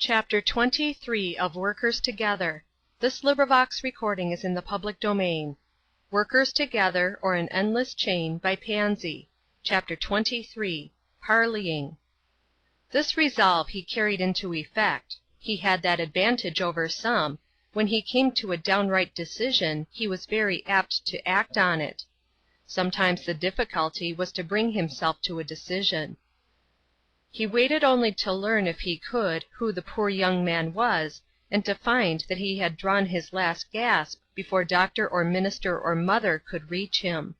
Chapter 23 of Workers Together. This recording is in the public domain. Workers Together, or An Endless Chain, by Pansy. Chapter 23. Parleying. This resolve he carried into effect. He had that advantage over some: when he came to a downright decision, he was very apt to act on it. Sometimes the difficulty was to bring himself to a decision. He waited only to learn, if he could, who the poor young man was, and to find that he had drawn his last gasp before doctor or minister or mother could reach him.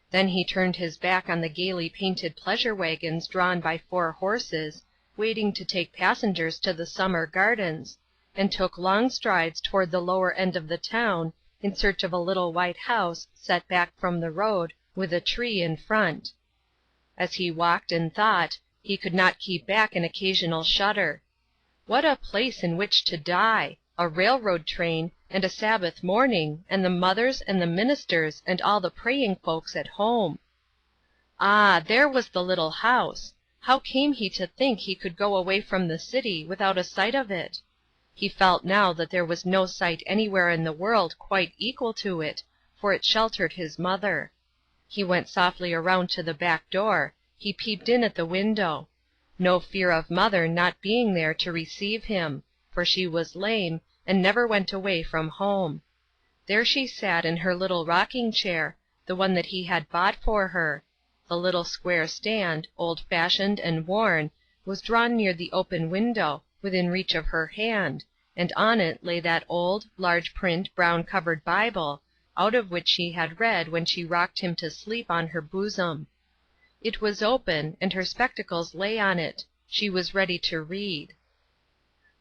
Then he turned his back on the gaily painted pleasure wagons drawn by 4 horses, waiting to take passengers to the summer gardens, and took long strides toward the lower end of the town, in search of a little white house set back from the road, with a tree in front. As he walked and thought, he could not keep back an occasional shudder. What a place in which to die! A railroad train, and a Sabbath morning, and the mothers and the ministers and all the praying folks at home. Ah, there was the little house. How came he to think he could go away from the city without a sight of it? He felt now that there was no sight anywhere in the world quite equal to it, for it sheltered his mother. He went softly around to the back door. He peeped in at the window. No fear of mother not being there to receive him, for she was lame, and never went away from home. There she sat in her little rocking chair, the one that he had bought for her. The little square stand, old-fashioned and worn, was drawn near the open window, within reach of her hand, and on it lay that old, large-print, brown-covered Bible, out of which she had read when she rocked him to sleep on her bosom. It was open, and her spectacles lay on it. She was ready to read.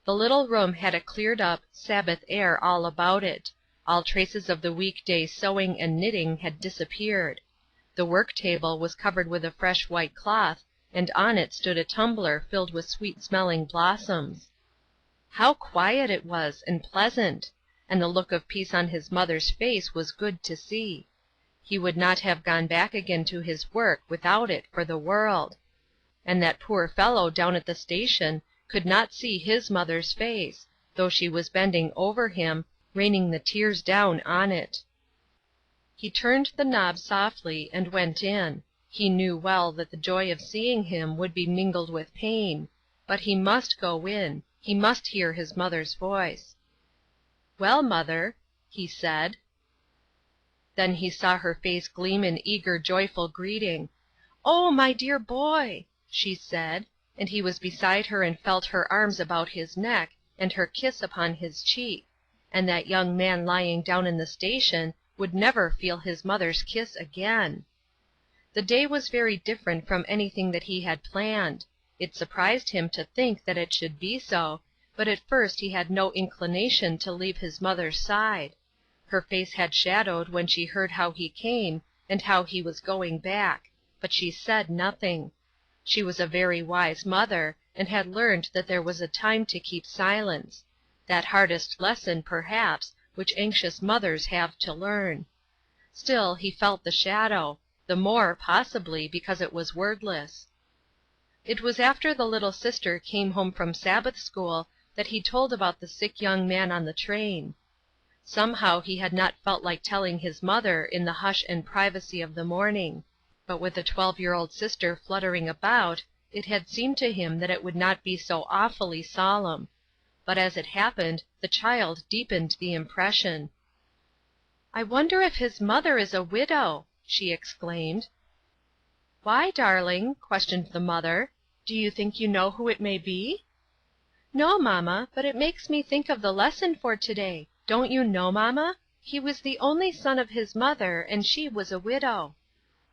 The little room had a cleared-up, Sabbath air all about it. All traces of the week-day sewing and knitting had disappeared. The work-table was covered with a fresh white cloth, and on it stood a tumbler filled with sweet-smelling blossoms. How quiet it was, and pleasant! And the look of peace on his mother's face was good to see. He would not have gone back again to his work without it for the world. And that poor fellow down at the station could not see his mother's face, though she was bending over him, raining the tears down on it. He turned the knob softly and went in. He knew well that the joy of seeing him would be mingled with pain, but he must go in. He must hear his mother's voice. "Well, mother," he said. Then he saw her face gleam in eager, joyful greeting. "Oh, my dear boy!" she said, and he was beside her and felt her arms about his neck, and her kiss upon his cheek, and that young man lying down in the station would never feel his mother's kiss again. The day was very different from anything that he had planned. It surprised him to think that it should be so, but at first he had no inclination to leave his mother's side. Her face had shadowed when she heard how he came, and how he was going back, but she said nothing. She was a very wise mother, and had learned that there was a time to keep silence, that hardest lesson, perhaps, which anxious mothers have to learn. Still, he felt the shadow, the more, possibly, because it was wordless. It was after the little sister came home from Sabbath school that he told about the sick young man on the train. Somehow he had not felt like telling his mother in the hush and privacy of the morning, but with a 12-year-old sister fluttering about, it had seemed to him that it would not be so awfully solemn. But as it happened, the child deepened the impression. "I wonder if his mother is a widow!" she exclaimed. "Why, darling?" questioned the mother. "Do you think you know who it may be?" "No, mamma, but it makes me think of the lesson for today. Don't you know, mamma? He was the only son of his mother, and she was a widow.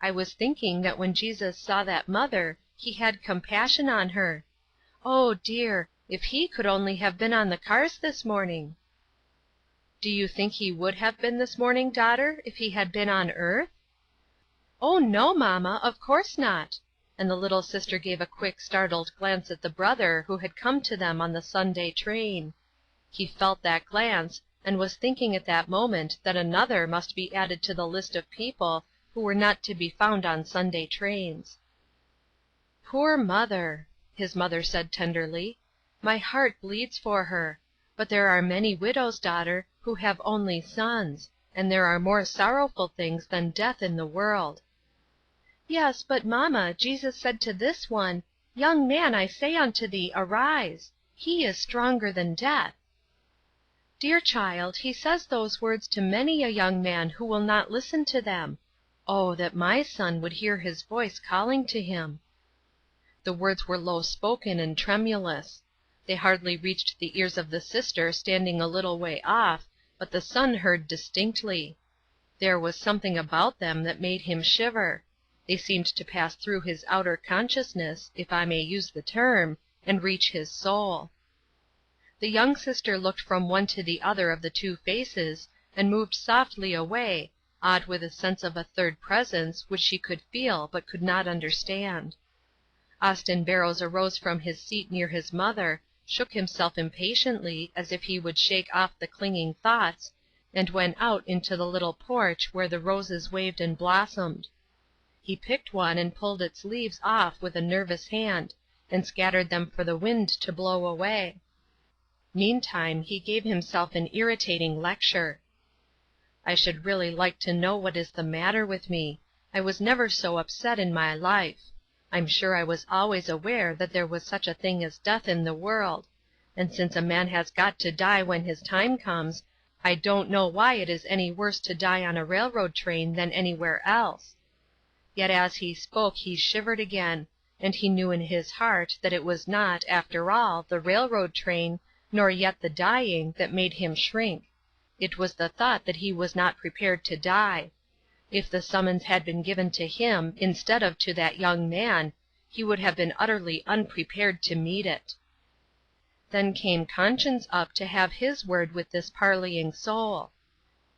I was thinking that when Jesus saw that mother, he had compassion on her. Oh, dear, if he could only have been on the cars this morning!" "Do you think he would have been this morning, daughter, if he had been on earth?" "Oh, no, mamma, of course not," and the little sister gave a quick, startled glance at the brother who had come to them on the Sunday train. He felt that glance, and was thinking at that moment that another must be added to the list of people who were not to be found on Sunday trains. "Poor mother!" his mother said tenderly. My heart bleeds for her. But there are many widows, daughter, who have only sons, and there are more sorrowful things than death in the world." "Yes, but, mamma, Jesus said to this one, 'Young man, I say unto thee, arise.' He is stronger than death." "Dear child, he says those words to many a young man who will not listen to them. Oh, that my son would hear his voice calling to him." The words were low spoken and tremulous. They hardly reached the ears of the sister standing a little way off, but the son heard distinctly. There was something about them that made him shiver. They seemed to pass through his outer consciousness, if I may use the term, and reach his soul. The young sister looked from one to the other of the two faces, and moved softly away, awed with a sense of a third presence which she could feel but could not understand. Austin Barrows arose from his seat near his mother, shook himself impatiently as if he would shake off the clinging thoughts, and went out into the little porch where the roses waved and blossomed. He picked one and pulled its leaves off with a nervous hand, and scattered them for the wind to blow away. Meantime he gave himself an irritating lecture. "I should really like to know what is the matter with me. I was never so upset in my life. I'm sure I was always aware that there was such a thing as death in the world; and since a man has got to die when his time comes, I don't know why it is any worse to die on a railroad train than anywhere else." Yet as he spoke he shivered again, and he knew in his heart that it was not, after all, the railroad train, nor yet the dying, that made him shrink. It was the thought that he was not prepared to die. If the summons had been given to him instead of to that young man, he would have been utterly unprepared to meet it. Then came conscience up to have his word with this parleying soul.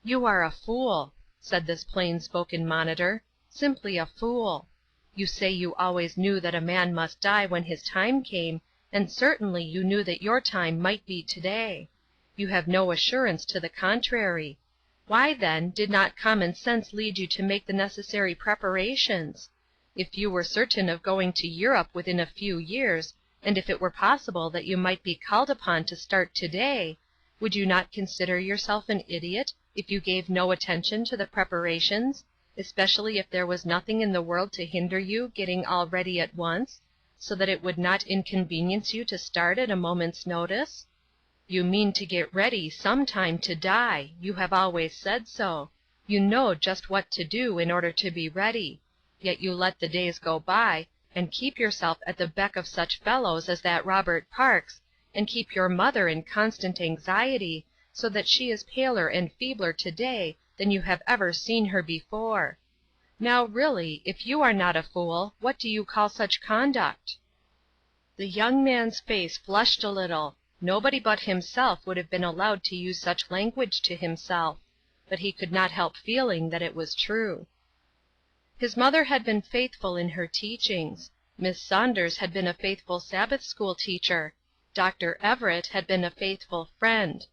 "You are a fool," said this plain-spoken monitor, "simply a fool. You say you always knew that a man must die when his time came, and certainly you knew that your time might be today. You have no assurance to the contrary. Why, then, did not common sense lead you to make the necessary preparations? If you were certain of going to Europe within a few years, and if it were possible that you might be called upon to start today, would you not consider yourself an idiot if you gave no attention to the preparations, especially if there was nothing in the world to hinder you getting all ready at once, so that it would not inconvenience you to start at a moment's notice? You mean to get ready some time to die. You have always said so. You know just what to do in order to be ready. Yet you let the days go by, and keep yourself at the beck of such fellows as that Robert Parks, and keep your mother in constant anxiety, so that she is paler and feebler today than you have ever seen her before. Now, really, if you are not a fool, what do you call such conduct?" The young man's face flushed a little. Nobody but himself would have been allowed to use such language to himself, but he could not help feeling that it was true. His mother had been faithful in her teachings. Miss Saunders had been a faithful Sabbath school teacher. Dr. Everett had been a faithful friend.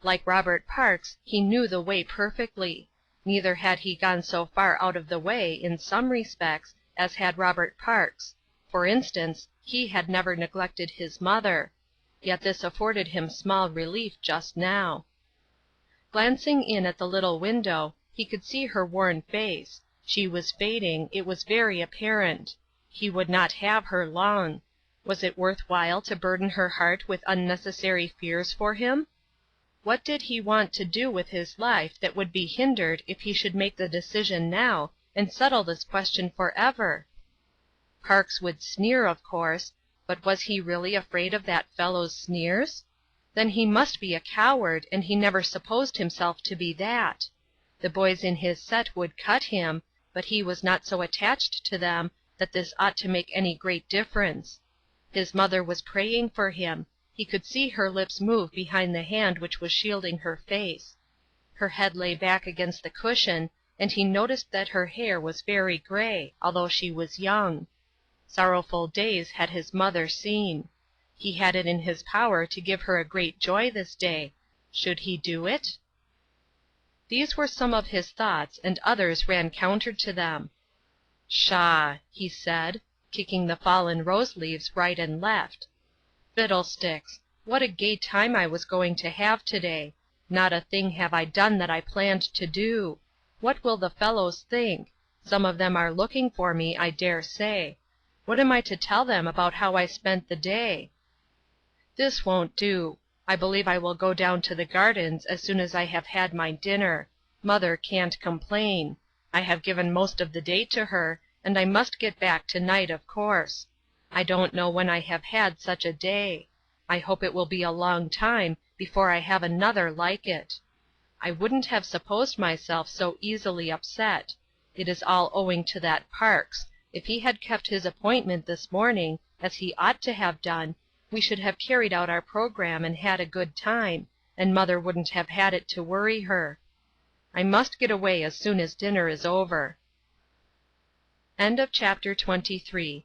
Like Robert Parks, he knew the way perfectly. Neither had he gone so far out of the way, in some respects, as had Robert Parks. For instance, he had never neglected his mother. Yet this afforded him small relief just now. Glancing in at the little window, he could see her worn face. She was fading, it was very apparent. He would not have her long. Was it worth while to burden her heart with unnecessary fears for him? What did he want to do with his life that would be hindered if he should make the decision now, and settle this question forever? Parks would sneer, of course, but was he really afraid of that fellow's sneers? Then he must be a coward, and he never supposed himself to be that. The boys in his set would cut him, but he was not so attached to them that this ought to make any great difference. His mother was praying for him. He could see her lips move behind the hand which was shielding her face. Her head lay back against the cushion, and he noticed that her hair was very gray, although she was young. Sorrowful days had his mother seen. He had it in his power to give her a great joy this day. Should he do it? These were some of his thoughts, and others ran counter to them. "Pshaw!" he said, kicking the fallen rose leaves right and left. Fiddlesticks! What a gay time I was going to have to–day! Not a thing have I done that I planned to do. What will the fellows think? Some of them are looking for me, I dare say. What am I to tell them about how I spent the day? This won't do. I believe I will go down to the gardens as soon as I have had my dinner. Mother can't complain. I have given most of the day to her, and I must get back to–night, of course. I don't know when I have had such a day. I hope it will be a long time before I have another like it. I wouldn't have supposed myself so easily upset. It is all owing to that Parks. If he had kept his appointment this morning, as he ought to have done, we should have carried out our program and had a good time, and mother wouldn't have had it to worry her. I must get away as soon as dinner is over. Chapter 24.